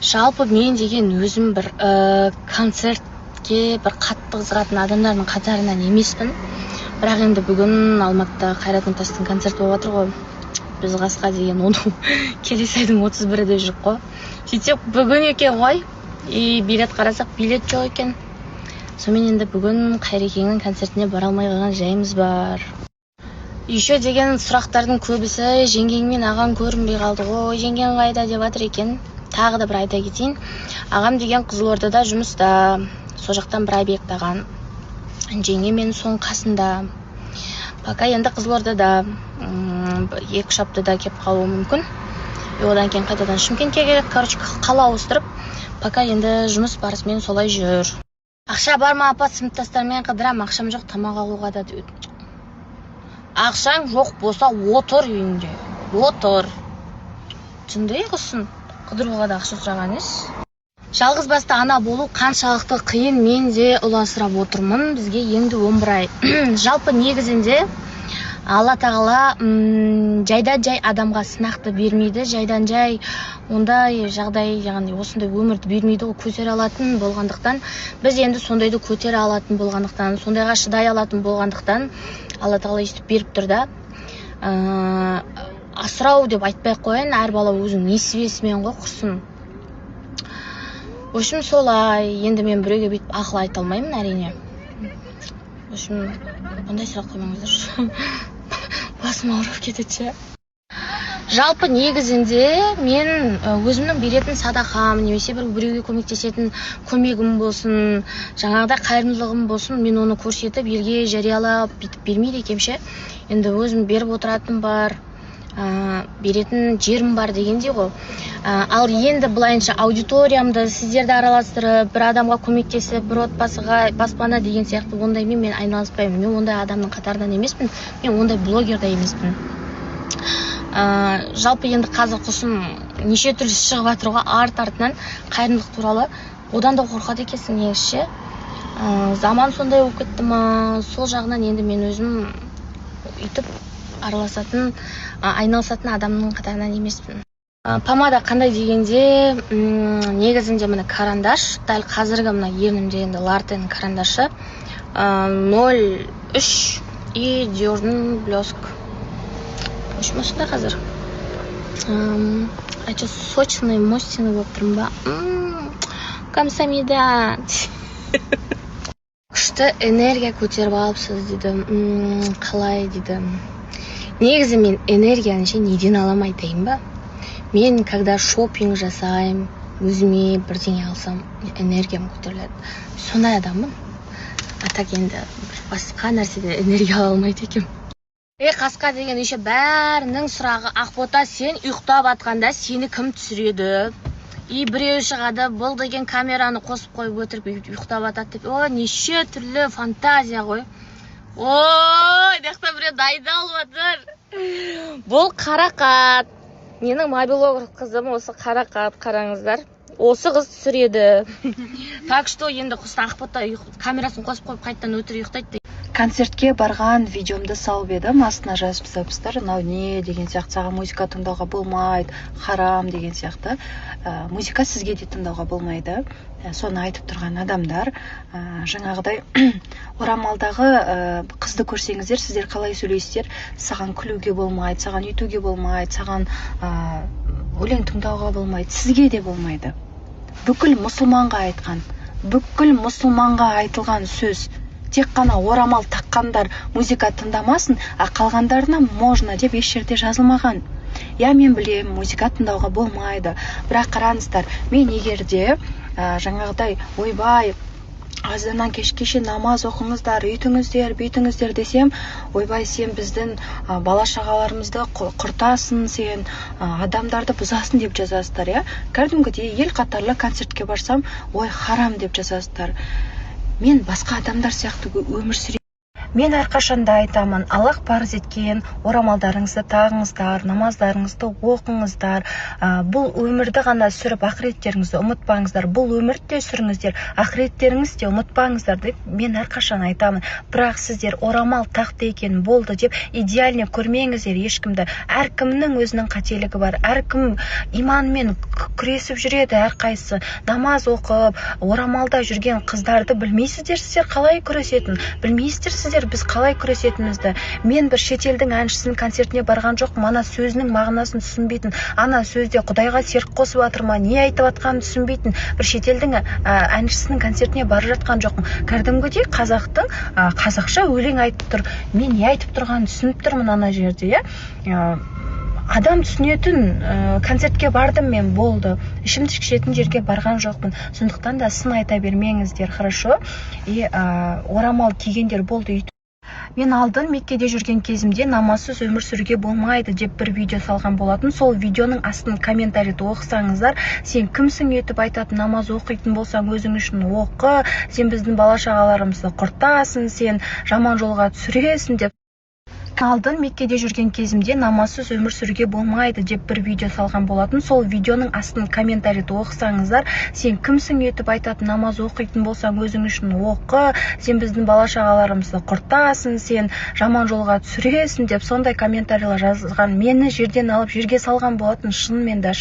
Жалпы мен деген өзім бір концертке бір қатты қызығатын адамдардың қатарынан емеспін. Бірақ енді бүгін Алматыда Қайрат Нұртастың концерті болып жатыр ғой. Біз қасқа деген оның келесі айдың 31-інде жүріп қой. Сөйтсек бүгін екен ғой. И билет қарасақ билет жоқ екен. Сонымен енді бүгін Қайрекеңнің концертіне бара алмай қалған жайымыз бар. Еще деген сұрақтардың көбісі жеңгең мен ағам көрінбей қалды ғой, жеңгең қайда деп жатыр екен. Тағы да бір айта кетейін. Ағам деген Қызылордада жұмыста, сол жақтан бір объект алған. Жеңге мен соның қасында. Пока енді Қызылордада 2-3 аптада келіп қалуы мүмкін. Одан кейін қайтадан Шымкентке керек, короче, қала ауыстырып, пока енді жұмыс барысымен солай жүр. Ақша бар ма апа, сыныптастармен қыдырам, ақшам жоқ, тамақ алуға да. Ақшаң жоқ болса отыр үйінде. Отыр. Шындай қылсын. Қыдыруға да ақша сұраған емес. Жалғыз басты ана болу қаншалықты қиын, мен де ұласырап отырмын. Бізге енді 11 ай. Жалпы негізінде Алла тағала жайдан жай адамға сынақты бермейді. Жайдан жай ондай жағдай, яғни осындай өмірді бермейді, ол көтере алатын болғандықтан, біз енді сондайды көтере алатын болғандықтан, сондайға шыдай алатын болғандықтан, Алла тағала естіп беріп тұр да. Асырау деп айтпай қояйын, әр бала өзінің несібесімен ғой құрсын. В общем, солай. Енді мен біреуге бүйтіп ақыл айта алмаймын, әрине. В общем, бұндай сұрақ қоймаңыздар. Басым ауырып кетеді. Жалпы негізінде мен өзімнің беретін садақам, немесе біреуге көмектесетін көмегім болсын, жаңағыда қайырымдылығым болсын, мен оны көрсетіп, елге жариялап бүйтіп бермейді екенше. Енді өзім беріп отыратын бар, беретін жерім бар дегендей ғой. Ал енді былайынша аудиториямды сіздерді араластырып, бір адамға көмектесіп, бір отбасыға баспана деген сияқты ондаймен мен айналыспаймын. Мен ондай адамның қатарынан емеспін, мен ондай блогер да емеспін. Жалпы енді қазір құсым неше түрлі шығып жатыр артынан қайырымдылық туралы. Одан да қорқады екенсің негізше. Заман сондай болып кетті ма, сол жағынан енді мен өзім үйтіп араласатын, айналысатын адамның қатарынан емеспін. Помада қандай дегенде, негізінде мына карандаш, дәл қазіргі мына ернімде енді Лартен карандашы 03 и Dior'ның блеск. Осында қазір. Ача сочный, мостный болып тұрмын ба? Камсамида. Күшті энергия көтеріп алыпсыз дедім. Қалай дедім. Негізі мен энергияны неден алам айтайын ба? Мен когда шопинг жасайым, өзіме бірдеңе алсам, энергиям көтеріледі. Сондай адаммын. А так енді басқа нәрседен энергия ала алмайды екем. Қасқа деген еще бәрінің сұрағы, Ақбота, сен ұйықтап атқанда сені кім түсіреді? И біреу шығады, бұл деген камераны қосып қойып өтіріп ұйықтап атады деп. О, неше түрлі фантазия ғой. Ой, дәқта біреу дайдалып отыр. Бұл Қарақат. Менің мобилограф қызым осы Қарақат, қараңыздар. Осы қыз түсіреді. Так что енді құсты Ақбота камерасын қосып қойып қайттан өтір ұйықтайды. Концертке барған видеомды салып едім, астына жазып тастапсыздар, мынау не деген сияқты, саған музыка тыңдауға болмайды, харам деген сияқты. Музыка сізге де тыңдауға болмайды. Соны айтып тұрған адамдар, жаңағыдай орамалдағы қызды көрсеңіздер, сіздер қалай сөйлейсіздер, саған күлуге болмайды, саған үйтуге болмайды, саған өлең тыңдауға болмайды, сізге де болмайды. Бүкіл мұсылманға айтылған сөз. Тек қана орамал таққандар музыка тыңдамасын, қалғандарына можно деп еш жерде жазылмаған. Мен білем, музыка тыңдауға болмайды. Бірақ қараңыздар, мен егерде жаңағыдай ойбай, азаннан кешке намаз оқыңыздар, үйтіңіздер, бүйтіңіздер десем, ойбай, сен біздің бала шағаларымызды құртасың, сен адамдарды бұзасың деп жазасыздар, Кәдімгідей ел қатарлы концертке барсам, ой, харам деп жазасыздар. Мен басқа адамдар сияқты өмір сүремін. Мен әрқашанда айтамын, Аллах парыз еткен орамалдарыңызды тағыңыздар, намаздарыңызды оқыңыздар. Бұл өмірді ғана сүріп, ақыреттеріңізді ұмытпаңыздар. Бұл өмірді де сүріңіздер, ақыреттеріңізді де ұмытпаңыздар деп мен әрқашан айтамын. Бірақ сіздер орамал тақты екен болды деп идеальный көрмеңіздер ешкімді. Әркімнің өзінің қателігі бар. Әркім иманмен күресіп жүреді, әрқайсысы. Намаз оқып, орамалда жүрген қыздарды білмейсіздер, сіздер қалай күресетін? Білмейсіздер сіздер біз қалай күресетінімізді. Мен бір шетелдің әншісінің концертіне барған жоқпын, ана сөзінің мағынасын түсінбейтін, ана сөзде Құдайға серік қосып жатыр ма, не айтып жатқанын түсінбейтін бір шетелдің әншісінің концертіне барып жатқан жоқпын. Кәдімгідей қазақтың қазақша өлең айтып тұр. Мен не айтып тұрғанын түсініп тұрмын ана жерде, адам түсінетін концертке бардым мен, болды. Ішімдік ішетін жерге барған жоқпын. Сондықтан да сын айта бермеңіздер, хорошо? Орамал кигендер болды. Мен алдын Меккеде жүрген кезімде намазсыз өмір сүруге болмайды деп бір видео салған болатын. Сол видеоның астын комментарийді оқысаңыздар, сен кімсің етіп айтатын, намаз оқитын болсаң өзің үшін оқы, сен біздің бала шағаларымызды құртасың, сен жаман жолға түсіресің деп. Алдын Меккеде жүрген кезімде намазсыз өмір сүруге болмайды деп бір видео салған болатын. Сол видеоның астын комментарийді оқысаңыздар, сен кімсің етіп айтатын, намаз оқитын болсаң өзің үшін оқы, сен біздің бала шағаларымызды құртасың, сен жаман жолға түсіресің деп сондай комментарийлер жазған. Мені жерден алып жерге салған болатын, шынымен де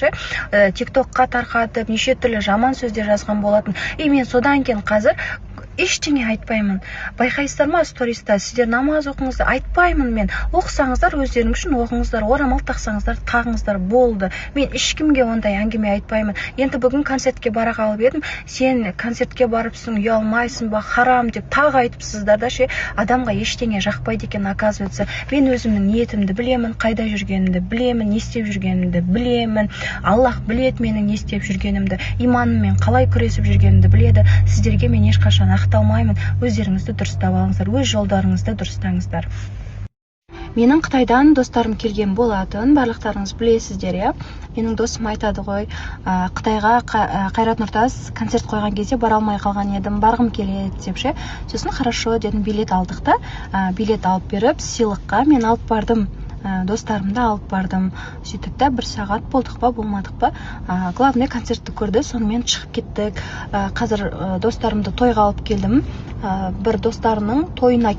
тиктокқа тарқатып, неше түрлі жаман сөздер жазған болатын. Мен содан кейін қазір ештеңе айтпаймын. Байқайсыздар ма, сториста сіздер намаз оқыңыздар, айтпаймын мен. Оқысаңыздар өздерің үшін оқыңыздар, орамал тақсаңыздар тағыңыздар, болды. Мен ешкімге ондай әңгіме айтпаймын. Енді бүгін концертке бара қалып едім, сен концертке барыпсың, ұялмайсың ба, харам деп тағы айтыпсыздар да адамға ештеңе жақпайды екен, оказывается. Мен өзімнің ниетімді білемін, қайда жүргенімді білемін, не істеп жүргенімді білемін. Аллах біледі менің не істеп жүргенімді, иманыммен қалай күресіп жүргенімді біледі. Сіздерге мен ешқашан ақталмаймын. Өздеріңізді дұрыстап алыңыздар, өз жолдарыңызды дұрыстаңыздар. Менің Қытайдан достарым келген болатын, барлықтарыңыз білесіздер, Менің досым айтады ғой, Қытайға Қайрат Нұртас концерт қойған кезде бара алмай қалған едім, барғым келеді деп Сосын хорошо дедім, билет алдық та, билет алып беріп, сыйлыққа мен алып бардым. Достарымды алып бардым. Сөйтіп та 1 сағат болдық па, болмадық па, главный концертті көрді, сонымен шығып кеттік. Қазір достарымды тойға алып келдім. Бір достарының тойына